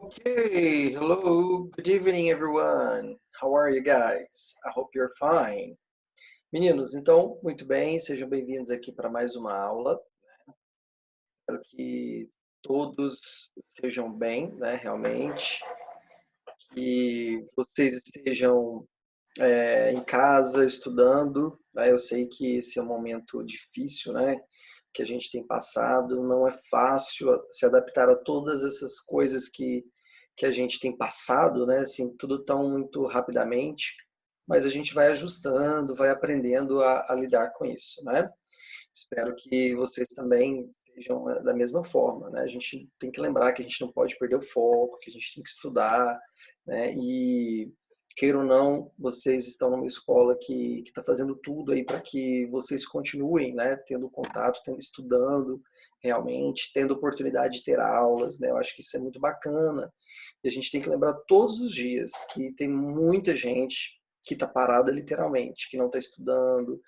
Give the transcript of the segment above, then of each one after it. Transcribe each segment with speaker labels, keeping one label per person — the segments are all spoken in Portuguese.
Speaker 1: Okay, hello, good evening everyone. How are you guys? I hope you're fine. Meninos, então, muito bem, sejam bem-vindos aqui para mais uma aula. Espero que todos estejam bem, né, realmente, que vocês estejam em casa estudando, né? Eu sei que esse é um momento difícil, né, que a gente tem passado, não é fácil se adaptar a todas essas coisas que a gente tem passado, né, assim, tudo tão muito rapidamente, mas a gente vai ajustando, vai aprendendo a lidar com isso, né? Espero que vocês também sejam da mesma forma, né? A gente tem que lembrar que a gente não pode perder o foco, que a gente tem que estudar, né? E queira ou não, vocês estão numa escola que está fazendo tudo aí para que vocês continuem, né? Tendo contato, estudando realmente, tendo oportunidade de ter aulas, né? Eu acho que isso é muito bacana. E a gente tem que lembrar todos os dias que tem muita gente que está parada literalmente, que não está estudando,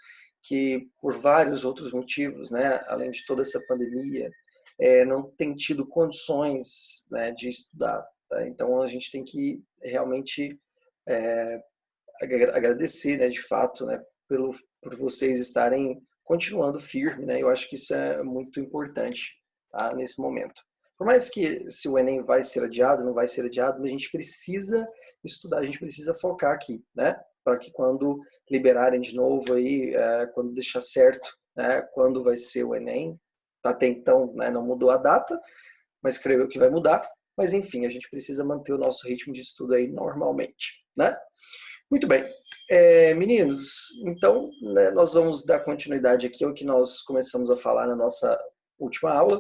Speaker 1: que por vários outros motivos, né, além de toda essa pandemia, não tem tido condições, né, de estudar. Tá? Então a gente tem que realmente é, agradecer, né, de fato, né, por vocês estarem continuando firme, né? Eu acho que isso é muito importante, tá, nesse momento. Por mais que se o Enem vai ser adiado, não vai ser adiado, mas a gente precisa estudar, a gente precisa focar aqui, né? Para que quando liberarem de novo aí, quando deixar certo, né, quando vai ser o Enem, até então, né, não mudou a data, mas creio eu que vai mudar. Mas enfim, a gente precisa manter o nosso ritmo de estudo aí normalmente, né? Muito bem. Meninos, então, né, nós vamos dar continuidade aqui ao que nós começamos a falar na nossa última aula.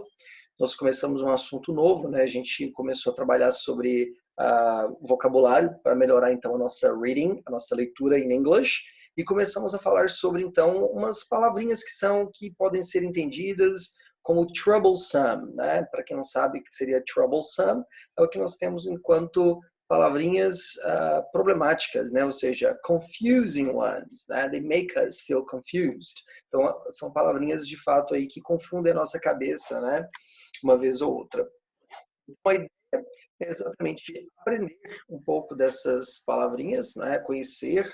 Speaker 1: Nós começamos um assunto novo, né? A gente começou a trabalhar sobre vocabulário para melhorar então a nossa reading, a nossa leitura em inglês, e começamos a falar sobre então umas palavrinhas que podem ser entendidas como troublesome, né? Para quem não sabe o que seria troublesome, é o que nós temos enquanto palavrinhas problemáticas, né? Ou seja, confusing ones, né? They make us feel confused. Então, são palavrinhas de fato aí que confundem a nossa cabeça, né? Uma vez ou outra. Então, a ideia é exatamente aprender um pouco dessas palavrinhas, né? Conhecer,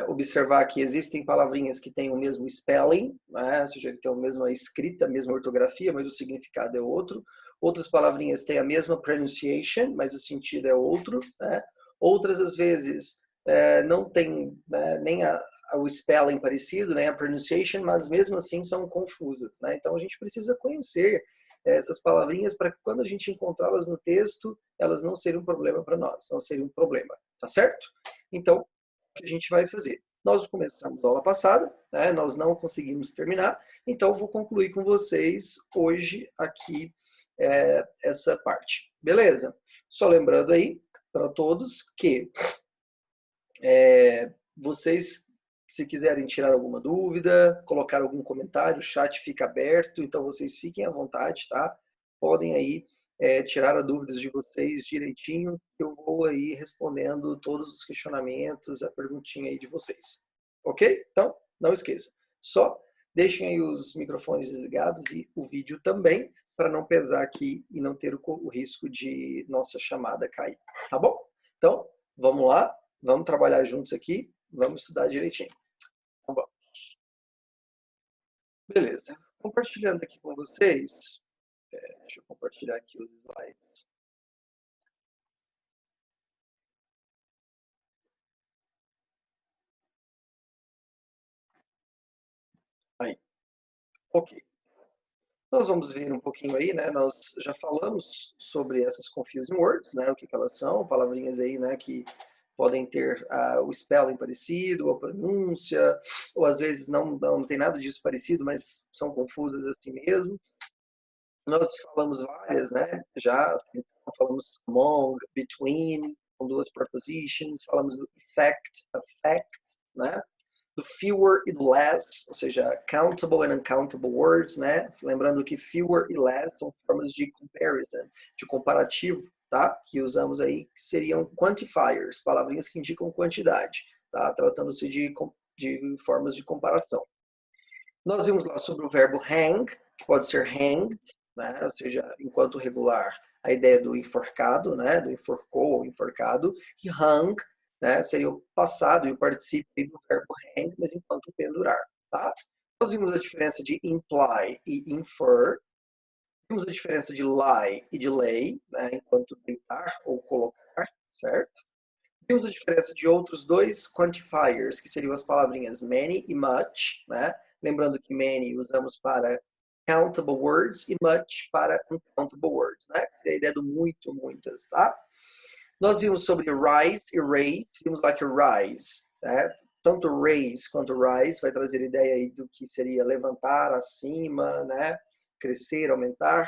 Speaker 1: observar que existem palavrinhas que têm o mesmo spelling, né? Ou seja, que têm a mesma escrita, a mesma ortografia, mas o significado é outro. Outras palavrinhas têm a mesma pronunciation, mas o sentido é outro, né? Outras, às vezes, não tem, né, nem o spelling parecido, nem a pronunciation, mas mesmo assim são confusas, né? Então a gente precisa conhecer essas palavrinhas para que quando a gente encontrá-las no texto, elas não seriam um problema para nós, não seriam um problema, tá certo? Então, que a gente vai fazer. Nós começamos a aula passada, né? Nós não conseguimos terminar, então eu vou concluir com vocês hoje aqui essa parte. Beleza? Só lembrando aí para todos que vocês, se quiserem tirar alguma dúvida, colocar algum comentário, o chat fica aberto, então vocês fiquem à vontade, tá? Podem aí tirar as dúvidas de vocês direitinho, eu vou aí respondendo todos os questionamentos, a perguntinha aí de vocês. Ok? Então, não esqueça. Só deixem aí os microfones desligados e o vídeo também, para não pesar aqui e não ter o risco de nossa chamada cair. Tá bom? Então, vamos lá, vamos trabalhar juntos aqui, vamos estudar direitinho. Então, vamos. Beleza. Compartilhando aqui com vocês, deixa eu compartilhar aqui os slides. Aí, ok. Nós vamos ver um pouquinho aí, né? Nós já falamos sobre essas confusing words, né? O que elas são, palavrinhas aí, né? Que podem ter o spelling parecido, ou a pronúncia, ou às vezes não tem nada disso parecido, mas são confusas assim mesmo. Nós falamos várias, né? Já falamos among, between, com duas prepositions, falamos do effect, affect, né? Do fewer e do less, ou seja, countable and uncountable words, né? Lembrando que fewer e less são formas de comparison, de comparativo, tá? Que usamos aí, que seriam quantifiers, palavrinhas que indicam quantidade, tá? Tratando-se de formas de comparação. Nós vimos lá sobre o verbo hang, que pode ser hanged, né? Ou seja, enquanto regular, a ideia do enforcado, né? Do enforcou ou enforcado. E hung, né? Seria o passado e o particípio do verbo hang, mas enquanto pendurar, tá? Nós vimos a diferença de imply e infer. Vimos a diferença de lie e de lay, né? Enquanto deitar ou colocar, certo? Vimos a diferença de outros dois quantifiers, que seriam as palavrinhas many e much, né? Lembrando que many usamos para countable words e much para uncountable words, né? Que é a ideia do muito, muitas, tá? Nós vimos sobre rise e raise, vimos lá que rise, né? Tanto raise quanto rise vai trazer a ideia aí do que seria levantar, acima, né? Crescer, aumentar.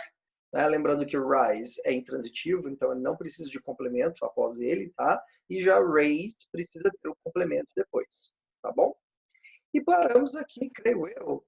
Speaker 1: Né? Lembrando que rise é intransitivo, então ele não precisa de complemento após ele, tá? E já raise precisa ter o complemento depois, tá bom? E paramos aqui, creio eu,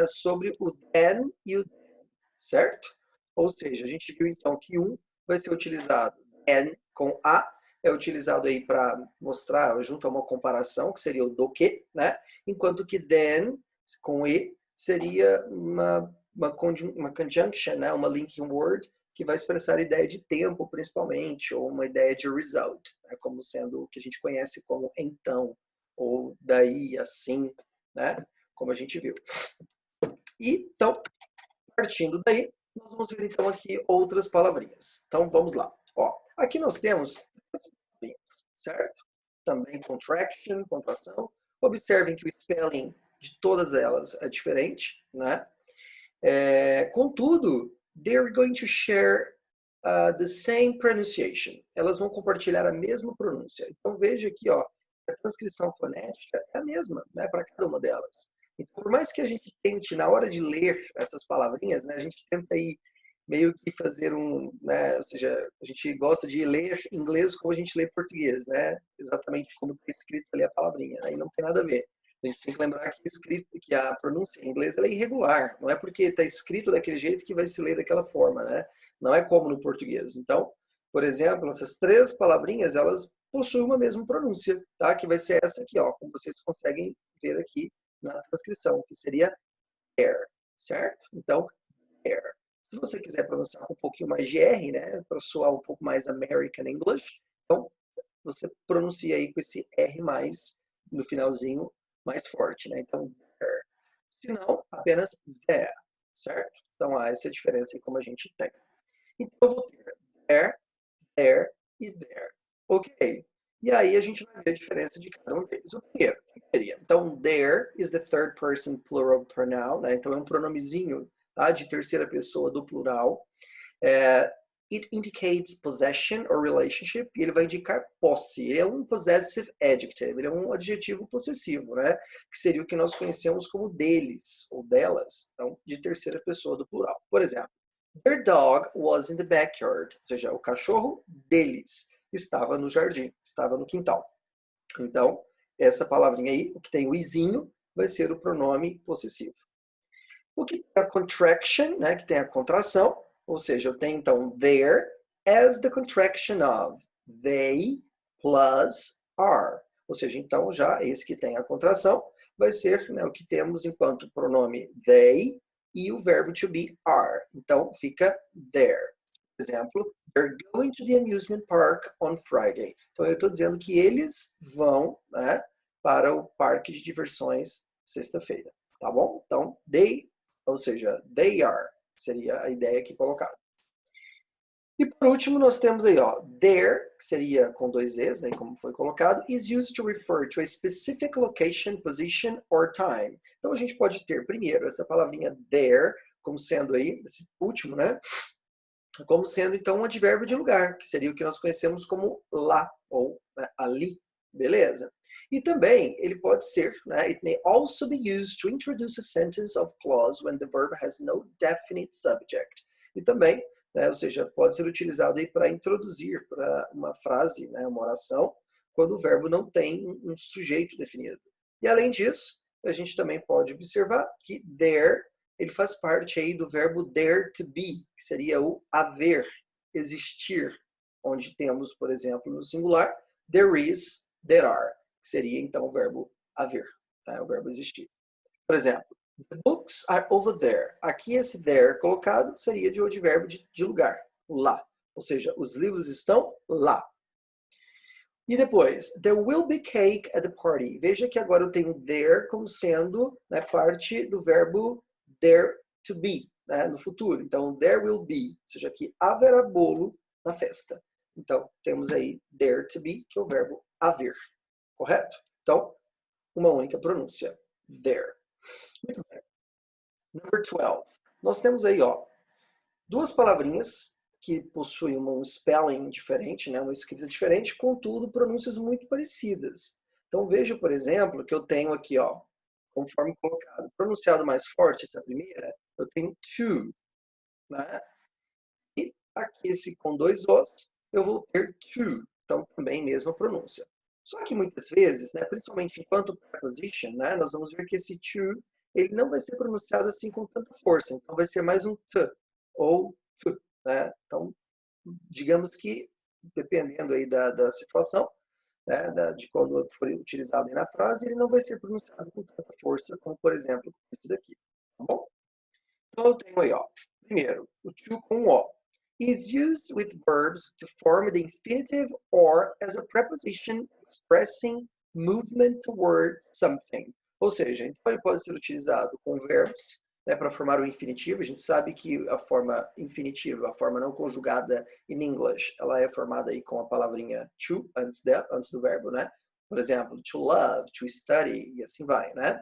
Speaker 1: sobre o then e o then, certo? Ou seja, a gente viu então que um vai ser utilizado then com a, é utilizado aí para mostrar junto a uma comparação, que seria o do que, né? Enquanto que then com e seria uma conjunction, né? Uma linking word que vai expressar a ideia de tempo, principalmente, ou uma ideia de result, né? Como sendo o que a gente conhece como então, ou daí, assim, né? Como a gente viu. E, então, partindo daí, nós vamos ver então aqui outras palavrinhas. Então, vamos lá. Ó, aqui nós temos palavrinhas, certo? Também contraction, contração. Observem que o spelling de todas elas é diferente, né? Contudo, they're going to share the same pronunciation. Elas vão compartilhar a mesma pronúncia. Então, veja aqui, ó, a transcrição fonética é a mesma, né, para cada uma delas. Então, por mais que a gente tente, na hora de ler essas palavrinhas, né, a gente tenta aí meio que fazer né, ou seja, a gente gosta de ler inglês como a gente lê português, né, exatamente como está escrito ali a palavrinha, né, e não tem nada a ver. A gente tem que lembrar que a pronúncia em inglês ela é irregular, não é porque está escrito daquele jeito que vai se ler daquela forma, né? Não é como no português. Então, por exemplo, essas três palavrinhas, elas possuem uma mesma pronúncia, tá? Que vai ser essa aqui, ó, como vocês conseguem ver aqui na transcrição, que seria there, certo? Então, there. Se você quiser pronunciar com um pouquinho mais de R, né, para soar um pouco mais American English, então você pronuncia aí com esse R mais no finalzinho mais forte, né? Então, there. Se não, apenas there, certo? Então, essa é a diferença aí como a gente tem. Então, eu vou ter there, there e there. Ok. E aí a gente vai ver a diferença de cada um deles. O primeiro, o que seria? Então, there is the third person plural pronoun, né? Então, é um pronomezinho, tá? De terceira pessoa do plural. It indicates possession or relationship, e ele vai indicar posse. Ele é um possessive adjective, ele é um adjetivo possessivo, né? Que seria o que nós conhecemos como deles ou delas, então, de terceira pessoa do plural. Por exemplo, their dog was in the backyard, ou seja, o cachorro deles estava no jardim, estava no quintal. Então, essa palavrinha aí, que tem o izinho, vai ser o pronome possessivo. O que é a contraction, né, que tem a contração, ou seja, eu tenho então there as the contraction of they plus are. Ou seja, então já esse que tem a contração vai ser, né, o que temos enquanto pronome they e o verbo to be are. Então fica there. Por exemplo, they're going to the amusement park on Friday. Então eu estou dizendo que eles vão, né, para o parque de diversões sexta-feira. Tá bom? Então, they, ou seja, they are, seria a ideia aqui colocada. E por último, nós temos aí, ó, there, que seria com dois es, né, como foi colocado, is used to refer to a specific location, position or time. Então a gente pode ter primeiro essa palavrinha there, como sendo aí, esse último, né, como sendo então um advérbio de lugar, que seria o que nós conhecemos como lá, ou né, ali, beleza? E também ele pode ser, né, it may also be used to introduce a sentence of clause when the verb has no definite subject. E também, né, ou seja, pode ser utilizado aí para introduzir para uma frase, né, uma oração, quando o verbo não tem um sujeito definido. E além disso, a gente também pode observar que there ele faz parte aí do verbo there to be, que seria o haver, existir, onde temos, por exemplo, no singular, there is, there are, que seria então o verbo haver, tá? O verbo existir. Por exemplo, the books are over there. Aqui esse there colocado seria de advérbio de lugar, lá. Ou seja, os livros estão lá. E depois, there will be cake at the party. Veja que agora eu tenho there como sendo, né, parte do verbo there to be, né, no futuro. Então, there will be, ou seja, que haverá bolo na festa. Então, temos aí there to be, que é o verbo haver, correto? Então, uma única pronúncia, there. Muito bem. Number 12. Nós temos aí, ó, duas palavrinhas que possuem um spelling diferente, né, uma escrita diferente, contudo, pronúncias muito parecidas. Então, veja, por exemplo, que eu tenho aqui, ó, conforme colocado, pronunciado mais forte essa primeira, eu tenho to, né? E aqui, esse com dois os, eu vou ter to. Então, também mesma pronúncia. Só que muitas vezes, né, principalmente enquanto preposition, né, nós vamos ver que esse to, ele não vai ser pronunciado assim com tanta força. Então, vai ser mais um t, ou t, né? Então, digamos que, dependendo aí da situação, né, de quando for utilizado aí na frase, ele não vai ser pronunciado com tanta força como, por exemplo, esse daqui. Tá bom? Então, eu tenho aí, ó, primeiro, o to com o. Is used with verbs to form the infinitive or as a preposition expressing movement towards something. Ou seja, então ele pode ser utilizado com verbos, né, para formar o infinitivo. A gente sabe que a forma infinitiva, a forma não conjugada in English, ela é formada aí com a palavrinha to antes do verbo, né? Por exemplo, to love, to study e assim vai, né?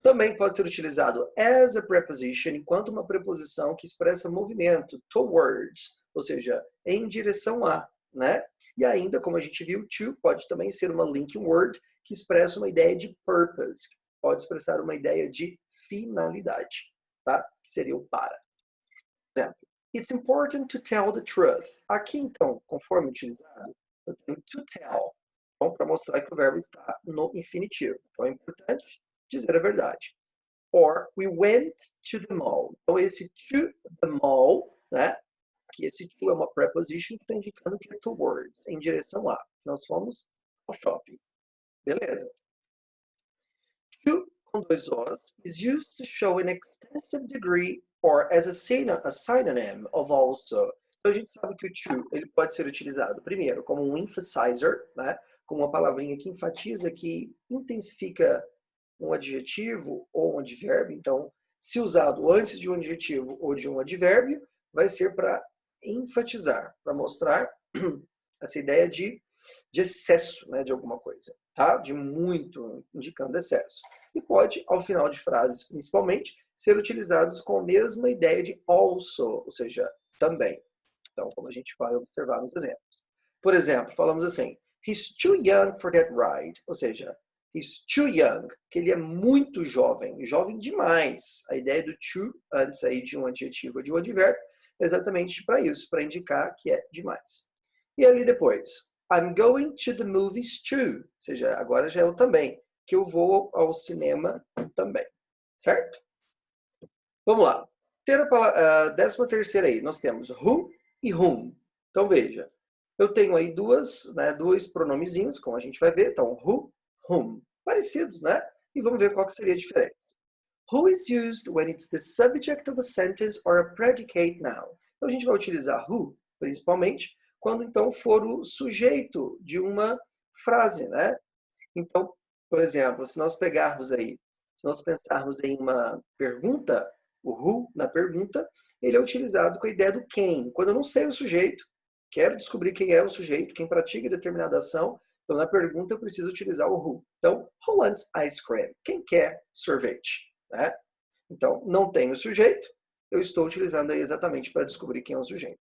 Speaker 1: Também pode ser utilizado as a preposition, enquanto uma preposição que expressa movimento, towards, ou seja, em direção a, né? E ainda, como a gente viu, to pode também ser uma linking word que expressa uma ideia de purpose, que pode expressar uma ideia de finalidade, tá? Que seria o para. Por exemplo, it's important to tell the truth. Aqui, então, conforme utilizado, eu tenho to tell, então, para mostrar que o verbo está no infinitivo. Então, é importante dizer a verdade. Or, we went to the mall. Então, esse to the mall, né? Aqui, esse to é uma preposition que está indicando que é towards, em direção a. Nós fomos ao shopping. Beleza. To, com dois os, is used to show an extensive degree or as a synonym of also. Então, a gente sabe que o to ele pode ser utilizado, primeiro, como um emphasizer, né? Como uma palavrinha que enfatiza, que intensifica um adjetivo ou um advérbio. Então, se usado antes de um adjetivo ou de um advérbio, vai ser para enfatizar, para mostrar essa ideia de excesso, né, de alguma coisa, tá? De muito, indicando excesso. E pode, ao final de frases, principalmente, ser utilizados com a mesma ideia de also, ou seja, também. Então, como a gente vai observar nos exemplos. Por exemplo, falamos assim, he's too young for that ride, ou seja, he's too young, que ele é muito jovem, jovem demais. A ideia do too, antes aí de um adjetivo ou de um advérbio, é exatamente para isso, para indicar que é demais. E ali depois, I'm going to the movies too, ou seja, agora já é o também, que eu vou ao cinema também, certo? Vamos lá. 13ª aí, nós temos who e whom. Então veja, eu tenho aí dois pronomezinhos, como a gente vai ver. Então, who, whom. Parecidos, né? E vamos ver qual que seria a diferença. Who is used when it's the subject of a sentence or a predicate noun. Então a gente vai utilizar who, principalmente, quando então for o sujeito de uma frase, né? Então, por exemplo, se nós pegarmos aí, se nós pensarmos em uma pergunta, o who na pergunta, ele é utilizado com a ideia do quem. Quando eu não sei o sujeito, quero descobrir quem é o sujeito, quem pratica determinada ação, então na pergunta eu preciso utilizar o who. Então, who wants ice cream? Quem quer sorvete? Né? Então, não tem o sujeito, eu estou utilizando aí exatamente para descobrir quem é o sujeito.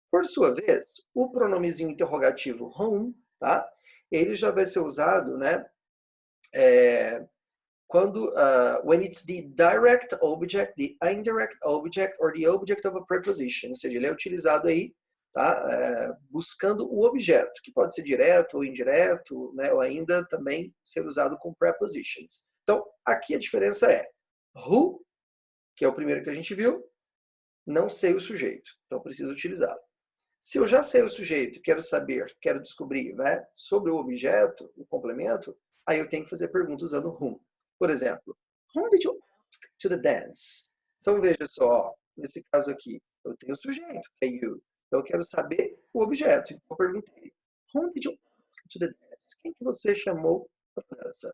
Speaker 1: Por sua vez, o pronomezinho interrogativo whom, tá? Ele já vai ser usado, né? Quando, when it's the direct object, the indirect object, or the object of a preposition. Ou seja, ele é utilizado aí, tá? Buscando o objeto, que pode ser direto ou indireto, né? Ou ainda também ser usado com prepositions. Então, aqui a diferença é who, que é o primeiro que a gente viu, não sei o sujeito, então preciso utilizá-lo. Se eu já sei o sujeito, quero saber, quero descobrir, né, sobre o objeto, o complemento, aí eu tenho que fazer pergunta usando whom. Por exemplo, whom did you ask to the dance? Então veja só, nesse caso aqui, eu tenho o sujeito, que é you. Então, eu quero saber o objeto. Então, eu perguntei, whom did you ask to the dance? Quem que você chamou para a dança?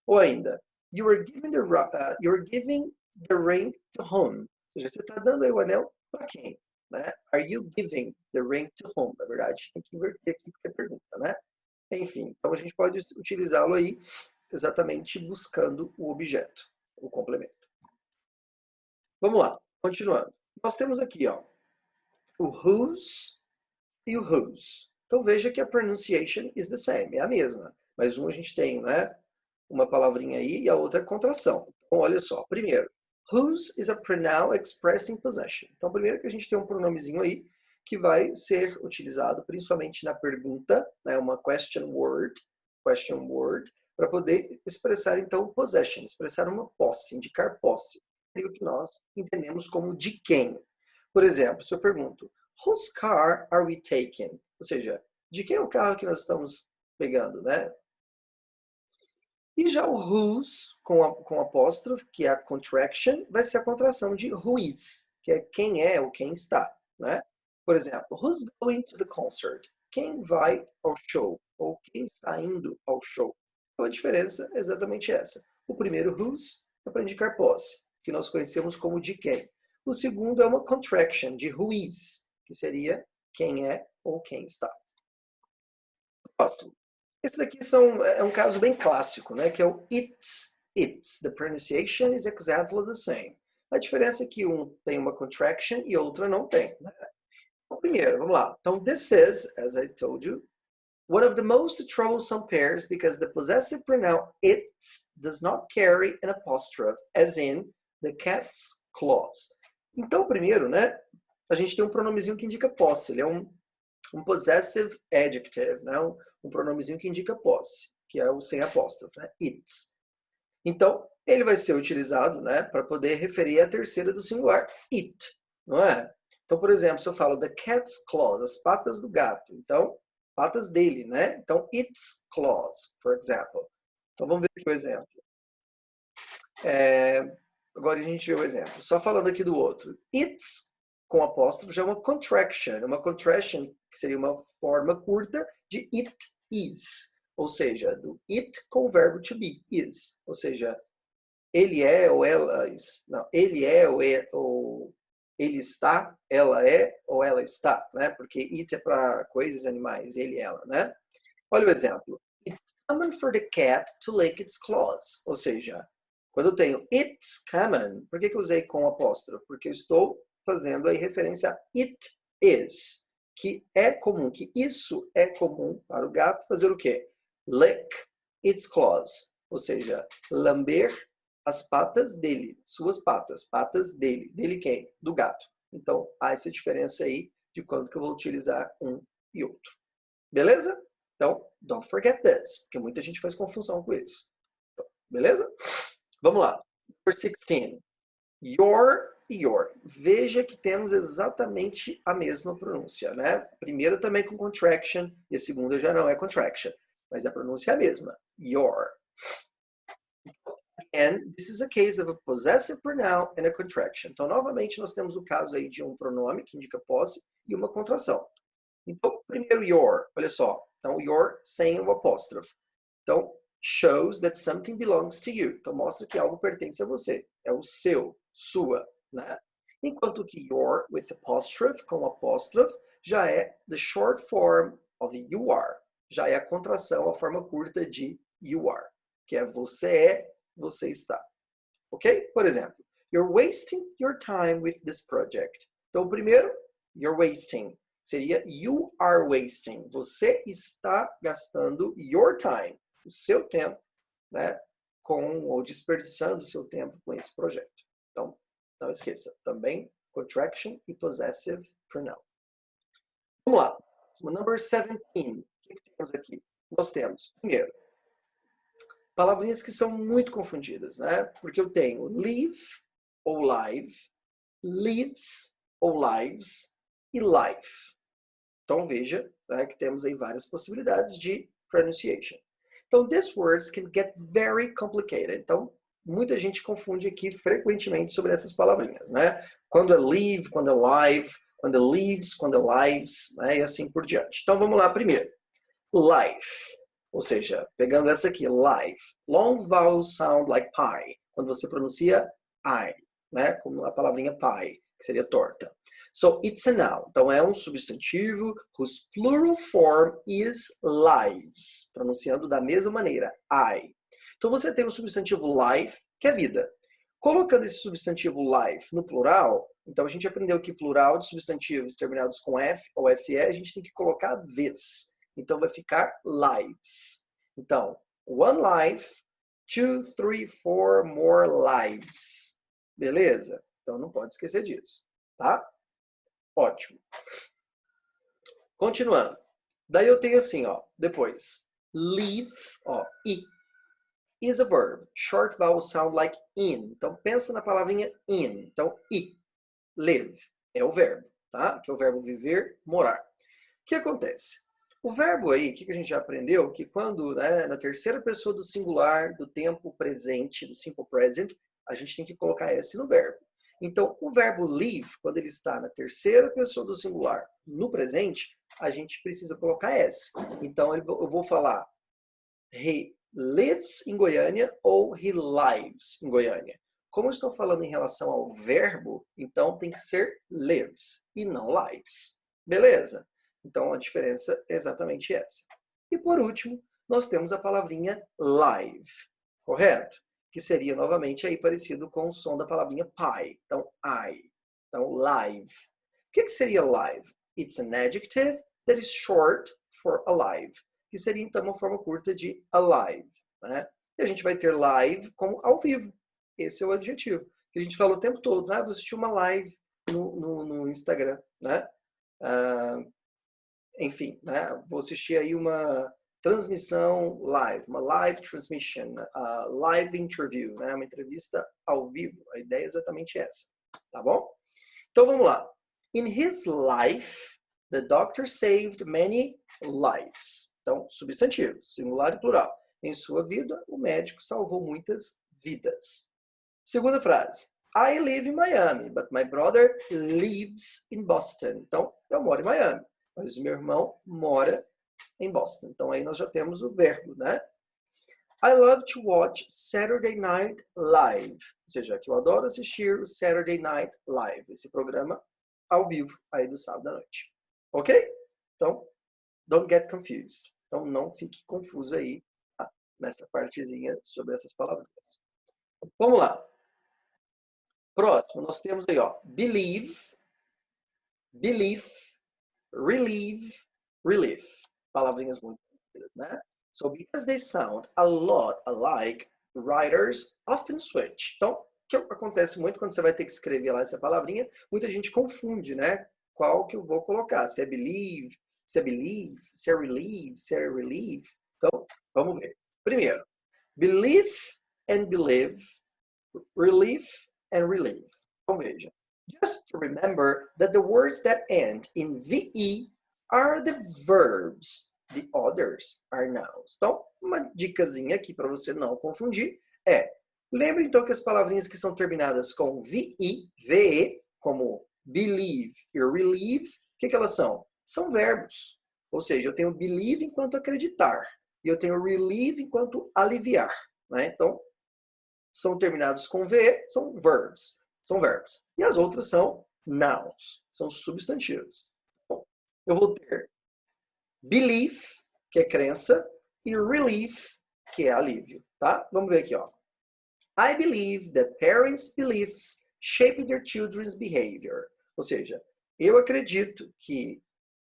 Speaker 1: Ou ainda, you are giving the ring to whom? Ou seja, você está dando aí o anel para quem? Né? Are you giving the ring to whom? Na verdade, tem que inverter aqui porque é pergunta, né? Enfim, então a gente pode utilizá-lo aí exatamente buscando o objeto, o complemento. Vamos lá, continuando. Nós temos aqui, ó, o whose e o whose. Então veja que a pronunciation is the same, é a mesma. Mas um a gente tem, né, uma palavrinha aí e a outra é contração. Então olha só, primeiro, whose is a pronoun expressing possession. Então primeiro que a gente tem um pronomezinho aí que vai ser utilizado principalmente na pergunta, né, uma question word, para poder expressar então possession, expressar uma posse, indicar posse. É o que nós entendemos como de quem. Por exemplo, se eu pergunto, whose car are we taking? Ou seja, de quem é o carro que nós estamos pegando, né? E já o whose, com apóstrofe, que é a contraction, vai ser a contração de who is, que é quem é ou quem está, né? Por exemplo, who's going to the concert? Quem vai ao show? Ou quem está indo ao show? Então a diferença é exatamente essa. O primeiro whose é para indicar posse, que nós conhecemos como de quem. O segundo é uma contraction de who is, que seria quem é ou quem está. Próximo. Esse daqui é um caso bem clássico, né? Que é o it's, it's. The pronunciation is exactly the same. A diferença é que um tem uma contraction e outra não tem. Né? Então, primeiro, vamos lá. Então, this is, as I told you, one of the most troublesome pairs because the possessive pronoun it's does not carry an apostrophe, as in the cat's claws. Então, primeiro, né? A gente tem um pronomezinho que indica posse. Ele é um possessive adjective, né? Um pronomezinho que indica posse, que é o sem apóstrofe, né? It's. Então, ele vai ser utilizado, né, para poder referir a terceira do singular, it, não é? Então, por exemplo, se eu falo the cat's claws, as patas do gato, então, patas dele, né? Então, its claws, for example. Então, vamos ver aqui o exemplo. Agora a gente vê o exemplo. Só falando aqui do outro. It's com apóstrofe já é uma contraction que seria uma forma curta de it is, ou seja, do it com o verbo to be, is, ou seja, ele é ou ela, não, ele é ou ele está, ela é ou ela está, né? Porque it é para coisas, animais, ele, ela, né? Olha o exemplo. It's common for the cat to lick its claws, ou seja, quando eu tenho it's common, por que eu usei com apóstrofe? Porque eu estou fazendo aí referência a it is, que é comum, que isso é comum para o gato fazer o quê? Lick its claws, ou seja, lamber as patas dele, suas patas, patas dele. Dele quem? Do gato. Então, há essa diferença aí de quando que eu vou utilizar um e outro. Beleza? Então, don't forget this, porque muita gente faz confusão com isso. Beleza? Vamos lá. Number 16. Your. Veja que temos exatamente a mesma pronúncia, né? A primeira também com contraction e a segunda já não é contraction, mas a pronúncia é a mesma. Your. And this is a case of a possessive pronoun and a contraction. Então, novamente, nós temos o caso aí de um pronome que indica posse e uma contração. Então, primeiro your, olha só. Então, your sem o apóstrofe. Então, shows that something belongs to you. Então, mostra que algo pertence a você. É o seu, sua, né? Enquanto que your, with apostrophe, com apóstrofe, já é the short form of you are. Já é a contração, a forma curta de you are. Que é você está. Ok? Por exemplo, you're wasting your time with this project. Então, primeiro, you're wasting. Seria you are wasting. Você está gastando your time, o seu tempo, né? Ou desperdiçando o seu tempo com esse projeto. Então, não esqueça. Também contraction e possessive pronoun. Vamos lá. Number 17. O que temos aqui? Nós temos, primeiro, palavrinhas que são muito confundidas, né? Porque eu tenho live ou live, lives ou lives e life. Então veja, né, que temos aí várias possibilidades de pronunciation. Então, these words can get very complicated. Então, muita gente confunde aqui frequentemente sobre essas palavrinhas, né? Quando é live, quando é live, quando é lives, quando é lives, né? E assim por diante. Então vamos lá primeiro. Life, ou seja, pegando essa aqui, life. Long vowel sound like pie, quando você pronuncia I, né? Como a palavrinha pie, que seria torta. So, it's a noun. Então, é um substantivo whose plural form is lives. Pronunciando da mesma maneira, I. Então, você tem o substantivo life, que é vida. Colocando esse substantivo life no plural, então a gente aprendeu que plural de substantivos terminados com F ou FE, a gente tem que colocar ves. Então, vai ficar lives. Então, one life, 2, 3, 4 more lives. Beleza? Então, não pode esquecer disso, tá? Ótimo. Continuando. Daí eu tenho assim, ó, depois. Live, ó, I. Is a verb. Short vowel sound like in. Então, pensa na palavrinha in. Então, I. Live. É o verbo, tá? Que é o verbo viver, morar. O que acontece? O verbo aí, o que a gente já aprendeu? Que quando, né, na terceira pessoa do singular, do tempo presente, do simple present, a gente tem que colocar S no verbo. Então, o verbo live, quando ele está na terceira pessoa do singular, no presente, a gente precisa colocar S. Então, eu vou falar he lives em Goiânia ou he lives em Goiânia. Como eu estou falando em relação ao verbo, então tem que ser lives e não lives. Beleza? Então, a diferença é exatamente essa. E, por último, nós temos a palavrinha live, correto? Que seria, novamente, aí parecido com o som da palavrinha pie. Então, I. Então, live. O que seria live? It's an adjective that is short for alive. Que seria, então, uma forma curta de alive. Né? E a gente vai ter live como ao vivo. Esse é o adjetivo. Que a gente fala o tempo todo. Né? Vou assistir uma live no Instagram. Né? Enfim, né? Vou assistir aí uma transmissão live, uma live transmission, live interview, né? Uma entrevista ao vivo. A ideia é exatamente essa, tá bom? Então vamos lá. In his life, the doctor saved many lives. Então, substantivos, singular e plural. Em sua vida, o médico salvou muitas vidas. Segunda frase. I live in Miami, but my brother lives in Boston. Então, eu moro em Miami, mas o meu irmão mora em Boston. Então, aí nós já temos o verbo, né? I love to watch Saturday Night Live. Ou seja, que eu adoro assistir o Saturday Night Live, esse programa ao vivo aí do sábado à noite. Ok? Então, don't get confused. Então, não fique confuso aí tá? Nessa partezinha sobre essas palavras. Vamos lá. Próximo, nós temos aí, ó, believe, belief, relieve, relief. Palavrinhas muito conhecidas, né? So, because they sound a lot alike, writers often switch. Então, o que acontece muito quando você vai ter que escrever lá essa palavrinha, muita gente confunde, né? Qual que eu vou colocar? Se é believe, se é relieve, se é relieve. Então, vamos ver. Primeiro, belief and believe, relief and relieve. Então, veja. Just remember that the words that end in VE are the verbs. The others are nouns. Então, uma dicasinha aqui para você não confundir é, lembre então que as palavrinhas que são terminadas com VE, VE, como believe e relieve, o que elas são? São verbos. Ou seja, eu tenho believe enquanto acreditar e eu tenho relieve enquanto aliviar. Né? Então, são terminados com VE, são verbs. São verbos. E as outras são nouns, são substantivos. Bom, eu vou ter belief, que é crença, e relief, que é alívio, tá? Vamos ver aqui, ó. I believe that parents' beliefs shape their children's behavior. Ou seja, eu acredito que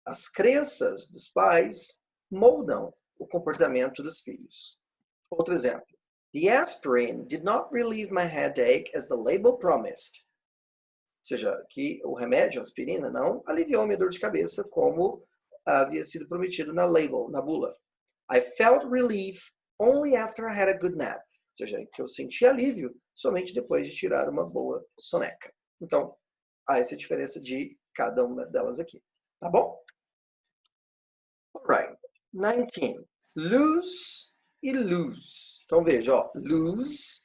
Speaker 1: as crenças dos pais moldam o comportamento dos filhos. Outro exemplo. The aspirin did not relieve my headache as the label promised. Ou seja, que o remédio, a aspirina, não aliviou minha dor de cabeça como havia sido prometido na label, na bula. I felt relief only after I had a good nap. Ou seja, que eu senti alívio somente depois de tirar uma boa soneca. Então, há essa diferença de cada uma delas aqui. Tá bom? Alright. 19. Lose e lose. Então, veja, ó, lose,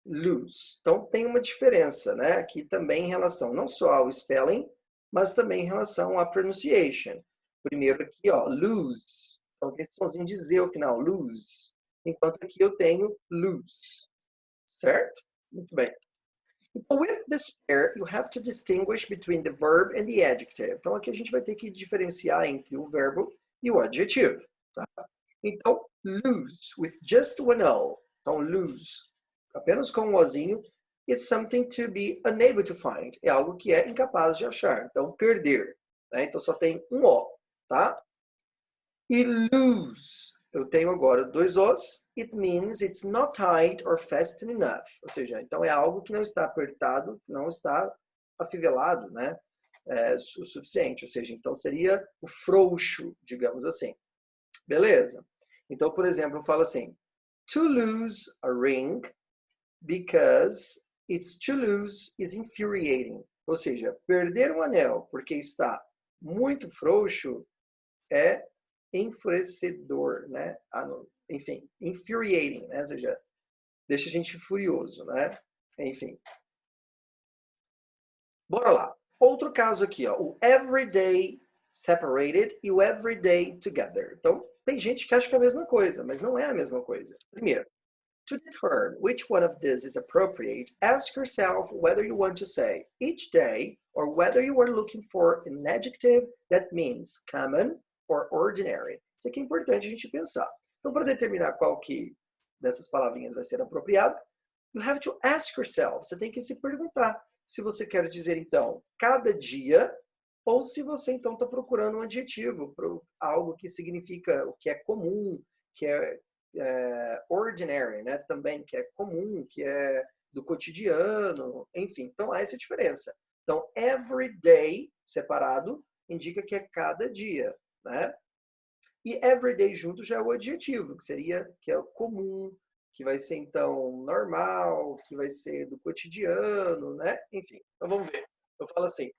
Speaker 1: lose. Então, tem uma diferença, né? Aqui também em relação não só ao spelling, mas também em relação à pronunciation. Primeiro aqui, ó, lose. Então tem esse somzinho de Z ao final, lose. Enquanto aqui eu tenho lose. Certo? Muito bem. Então, with this pair, you have to distinguish between the verb and the adjective. Então, aqui a gente vai ter que diferenciar entre o verbo e o adjetivo. Tá? Então, lose, with just one O. Então, lose, apenas com um Ozinho, it's something to be unable to find. É algo que é incapaz de achar. Então, perder. Né? Então, só tem um O. Tá? E lose, eu tenho agora dois Os. It means it's not tight or fastened enough. Ou seja, então é algo que não está apertado, não está afivelado, né? O suficiente. Ou seja, então seria o frouxo, digamos assim. Beleza? Então, por exemplo, eu falo assim: to lose a ring because it's to lose is infuriating. Ou seja, perder um anel porque está muito frouxo é enfurecedor, né? Enfim, infuriating, né? Ou seja, deixa a gente furioso, né? Enfim. Bora lá. Outro caso aqui, ó, o everyday separated e o everyday together. Então, tem gente que acha que é a mesma coisa, mas não é a mesma coisa. Primeiro, to determine which one of these is appropriate, ask yourself whether you want to say each day or whether you are looking for an adjective that means common or ordinary. Isso aqui é importante a gente pensar. Então, para determinar qual que dessas palavrinhas vai ser apropriado, you have to ask yourself. Você tem que se perguntar se você quer dizer, então, cada dia, ou se você, então, está procurando um adjetivo, algo que significa o que é comum, que é ordinary, né? Também, que é comum, que é do cotidiano, enfim. Então, há essa diferença. Então, every day, separado, indica que é cada dia, né? E everyday junto já é o adjetivo, que seria que é o comum, que vai ser então normal, que vai ser do cotidiano, né? Enfim, então vamos ver. Eu falo assim: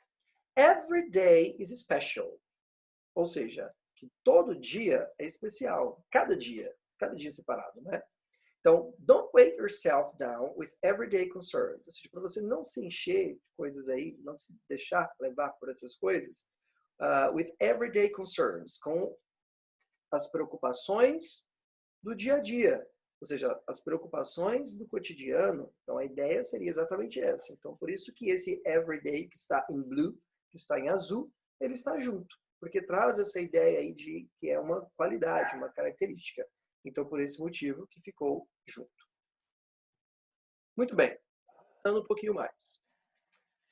Speaker 1: every day is special. Ou seja, que todo dia é especial, cada dia separado, né? Então, don't weigh yourself down with everyday concerns. Ou seja, para você não se encher de coisas aí, não se deixar levar por essas coisas, with everyday concerns, com as preocupações do dia a dia, ou seja, as preocupações do cotidiano. Então, a ideia seria exatamente essa. Então, por isso que esse everyday que está em blue, que está em azul, ele está junto, porque traz essa ideia aí de que é uma qualidade, uma característica. Então, por esse motivo que ficou junto. Muito bem, passando um pouquinho mais.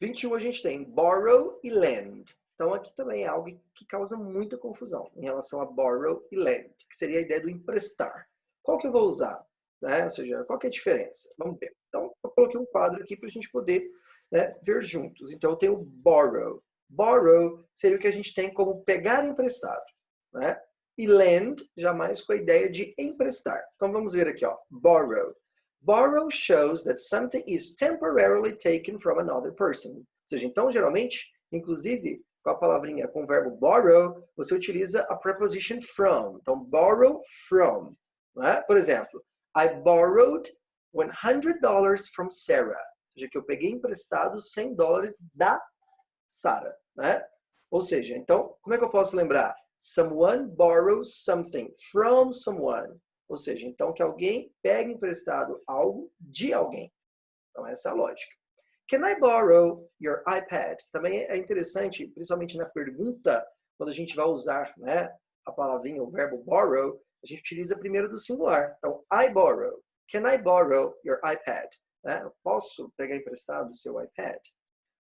Speaker 1: 21 a gente tem borrow e lend. Então, aqui também é algo que causa muita confusão em relação a borrow e lend, que seria a ideia do emprestar. Qual que eu vou usar? Né? Ou seja, qual que é a diferença? Vamos ver. Então, eu coloquei um quadro aqui para a gente poder, né, ver juntos. Então, eu tenho borrow. Borrow seria o que a gente tem como pegar emprestado, né? E lend, jamais com a ideia de emprestar. Então, vamos ver aqui, ó. Borrow. Borrow shows that something is temporarily taken from another person. Ou seja, então, geralmente, inclusive, com a palavrinha com o verbo borrow, você utiliza a preposition from. Então, borrow from. Né? Por exemplo, I borrowed $100 from Sarah. Ou seja, que eu peguei emprestado $100 da Sarah. Né? Ou seja, então, como é que eu posso lembrar? Someone borrows something from someone. Ou seja, então que alguém pega emprestado algo de alguém. Então essa é a lógica. Can I borrow your iPad? Também é interessante, principalmente na pergunta, quando a gente vai usar, né, a palavrinha, o verbo borrow, a gente utiliza primeiro do singular. Então, I borrow. Can I borrow your iPad? Né? Eu posso pegar emprestado o seu iPad?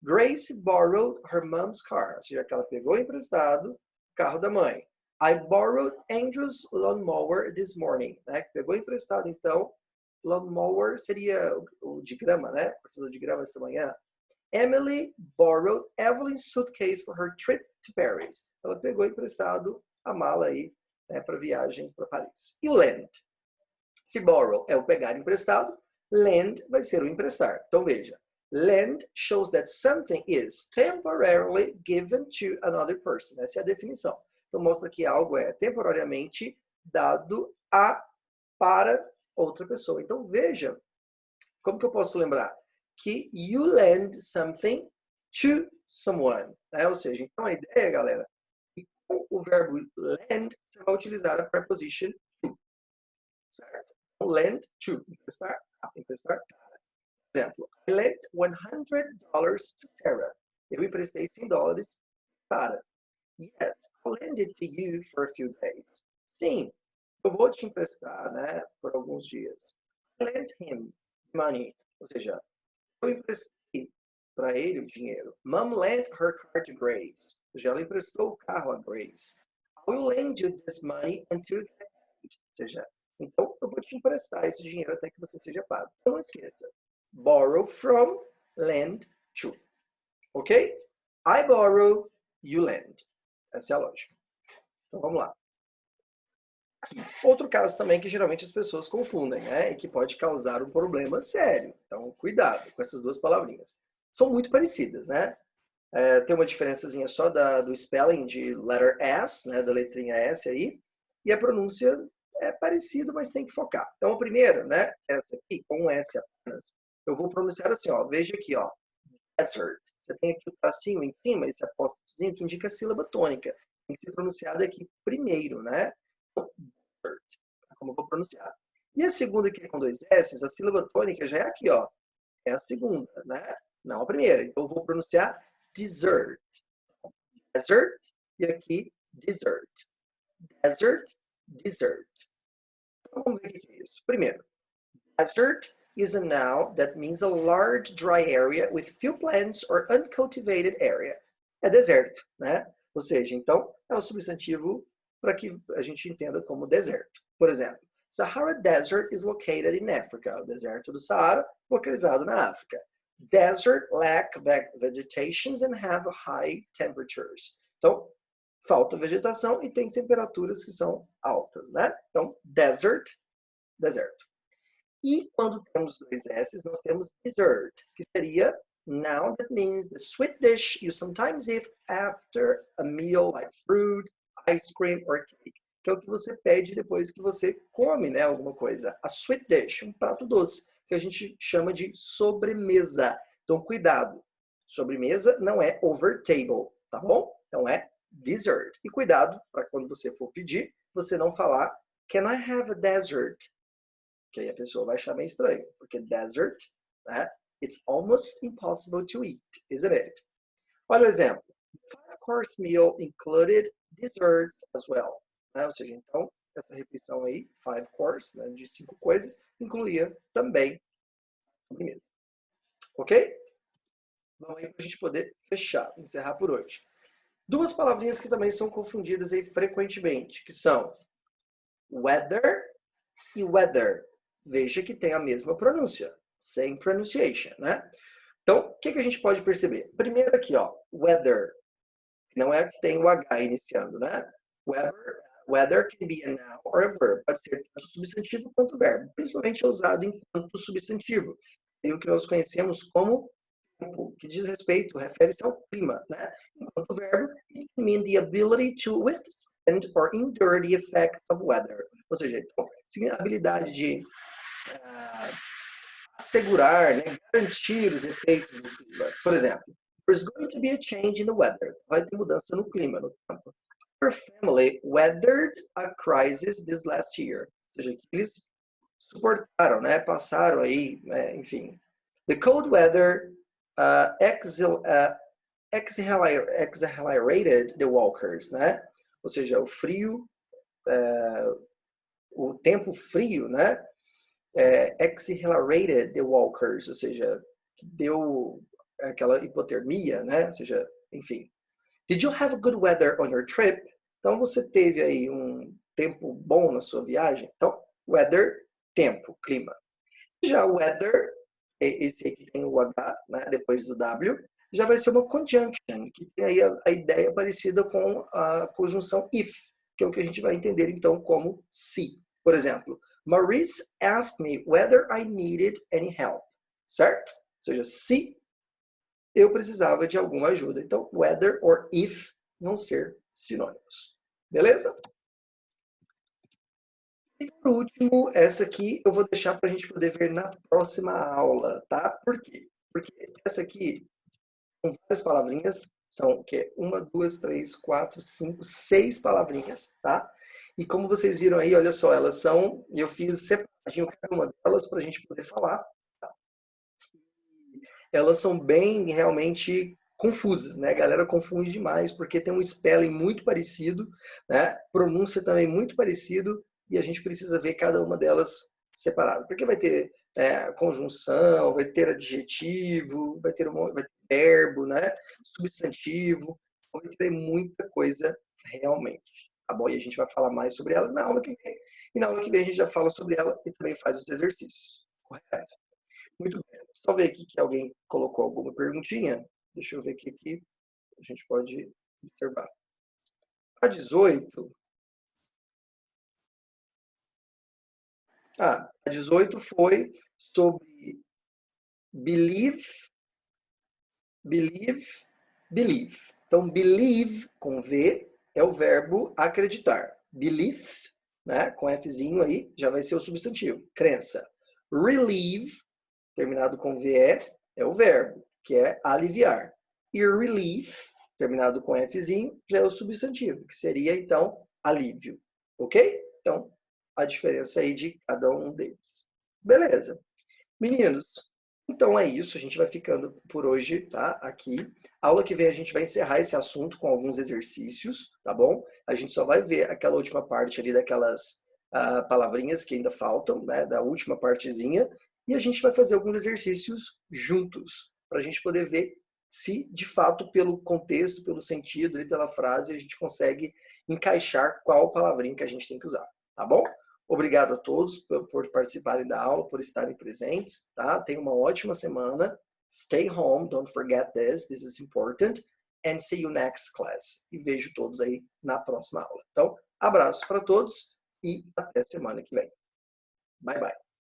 Speaker 1: Grace borrowed her mom's car. Ou seja, que ela pegou emprestado o carro da mãe. I borrowed Andrew's lawnmower this morning. Né? Pegou emprestado, então, lawnmower seria o de grama, né? Cortador de grama essa manhã. Emily borrowed Evelyn's suitcase for her trip to Paris. Ela pegou emprestado a mala aí, né, para viagem para Paris. E o lend? Se borrow é o pegar emprestado, lend vai ser o emprestar. Então veja, lend shows that something is temporarily given to another person. Essa é a definição. Então mostra que algo é temporariamente dado para outra pessoa. Então veja, como que eu posso lembrar? Que you lend something to someone, né? Ou seja, então a ideia, galera, é que com o verbo lend, você vai utilizar a preposition to, certo? Então, lend to, emprestar, emprestar. Por exemplo, I lent $100 to Sarah. Eu emprestei $100 para. Yes, I'll lend it to you for a few days. Sim, eu vou te emprestar, né, por alguns dias. I lent him money, ou seja, eu emprestei para ele o dinheiro. Mom lent her car to Grace, ou seja, ela emprestou o carro a Grace. I will lend you this money until you get paid, ou seja, então eu vou te emprestar esse dinheiro até que você seja pago. Então não esqueça, borrow from, lend to, ok? I borrow, you lend. Essa é a lógica. Então vamos lá. Outro caso também que geralmente as pessoas confundem, né? E que pode causar um problema sério. Então, cuidado com essas duas palavrinhas. São muito parecidas, né? Tem uma diferençazinha só do spelling de letter S, né? Da letrinha S aí. E a pronúncia é parecida, mas tem que focar. Então, a primeira, né? Essa aqui, com um S apenas. Eu vou pronunciar assim, ó. Veja aqui, ó. Desert. Você tem aqui o tracinho em cima, esse apóstrofozinho que indica a sílaba tônica. Tem que ser pronunciado aqui primeiro, né? Como eu vou pronunciar. E a segunda aqui com dois S, a sílaba tônica já é aqui, ó. É a segunda, né? Não a primeira. Então eu vou pronunciar dessert. Desert e aqui dessert. Desert, dessert. Então vamos ver o que é isso. Primeiro, desert is a noun that means a large dry area with few plants or uncultivated area. É deserto, né? Ou seja, então é um substantivo para que a gente entenda como deserto. Por exemplo, Sahara Desert is located in Africa. O deserto do Saara, localizado na África. Desert lack vegetations and have high temperatures. Então, falta vegetação e tem temperaturas que são altas, né? Então, desert, deserto. E quando temos dois S, nós temos dessert, que seria noun that means the sweet dish you sometimes eat after a meal like fruit, ice cream or cake. Que é o que você pede depois que você come, né, alguma coisa. A sweet dish, um prato doce, que a gente chama de sobremesa. Então, cuidado. Sobremesa não é over table, tá bom? Então é dessert. E cuidado para quando você for pedir, você não falar Can I have a dessert? Que aí a pessoa vai achar meio estranho, porque desert, né? It's almost impossible to eat, isn't it? Olha o exemplo. The five-course meal included desserts as well. Né? Ou seja, então, essa refeição aí, five course, né, de 5 coisas, incluía também sobremesa. Ok? Vamos aí para a gente poder fechar, encerrar por hoje. Duas palavrinhas que também são confundidas aí frequentemente, que são weather e weather. Veja que tem a mesma pronúncia, same pronunciation, né? Então, o que a gente pode perceber? Primeiro aqui, ó, weather. Não é que tem o H iniciando, né? Weather can be a noun or a verb. Pode ser tanto substantivo quanto verbo. Principalmente é usado enquanto substantivo. Tem o que nós conhecemos como tempo, que diz respeito, refere-se ao clima, né? Enquanto verbo, it can mean the ability to withstand or endure the effects of weather. Ou seja, então, a habilidade de assegurar, né, garantir os efeitos do clima. Por exemplo, there's going to be a change in the weather. Vai ter mudança no clima, no tempo. Her family weathered a crisis this last year. Ou seja, que eles suportaram, né, passaram aí, né, enfim. The cold weather exhilarated the walkers, né? Ou seja, o frio, o tempo frio, né? Exhilarated the walkers, ou seja, deu aquela hipotermia, né? Ou seja, enfim. Did you have good weather on your trip? Então você teve aí um tempo bom na sua viagem? Então, weather, tempo, clima. Já weather, esse aqui tem o H, né, depois do W, já vai ser uma conjunction, que tem aí a ideia parecida com a conjunção if, que é o que a gente vai entender então como se. Por exemplo, Maurice asked me whether I needed any help. Certo? Ou seja, se eu precisava de alguma ajuda. Então, whether or if vão ser sinônimos. Beleza? E por último, essa aqui eu vou deixar para a gente poder ver na próxima aula, tá? Por quê? Porque essa aqui São várias palavrinhas, são o quê? 1, 2, 3, 4, 5, 6 palavrinhas, tá? E como vocês viram aí, olha só, elas são, eu fiz separadinho cada uma delas para a gente poder falar. Elas são bem realmente confusas, né? A galera confunde demais porque tem um spelling muito parecido, né? Pronúncia também muito parecido e a gente precisa ver cada uma delas separada, porque vai ter conjunção, vai ter adjetivo, vai ter verbo, né? Substantivo, vai ter muita coisa realmente, tá bom? E a gente vai falar mais sobre ela na aula que vem. E na aula que vem a gente já fala sobre ela e também faz os exercícios, correto? Muito bem. Só ver aqui que alguém colocou alguma perguntinha. Deixa eu ver aqui a gente pode observar. A 18. A 18 foi sobre believe, believe, believe. Então, believe com V é o verbo acreditar. Belief, né, com Fzinho aí, já vai ser o substantivo. Crença. Relieve, terminado com VE, é o verbo, que é aliviar. E relief, terminado com Fzinho, já é o substantivo, que seria, então, alívio. Ok? Então, a diferença aí de cada um deles. Beleza. Meninos, então é isso. A gente vai ficando por hoje, tá? Aqui. A aula que vem a gente vai encerrar esse assunto com alguns exercícios, tá bom? A gente só vai ver aquela última parte ali daquelas palavrinhas que ainda faltam, né? Da última partezinha. E a gente vai fazer alguns exercícios juntos, para a gente poder ver se, de fato, pelo contexto, pelo sentido e pela frase, a gente consegue encaixar qual palavrinha que a gente tem que usar, tá bom? Obrigado a todos por participarem da aula, por estarem presentes, tá? Tenham uma ótima semana. Stay home, don't forget this, this is important. And see you next class. E vejo todos aí na próxima aula. Então, abraços para todos e até semana que vem. Bye, bye.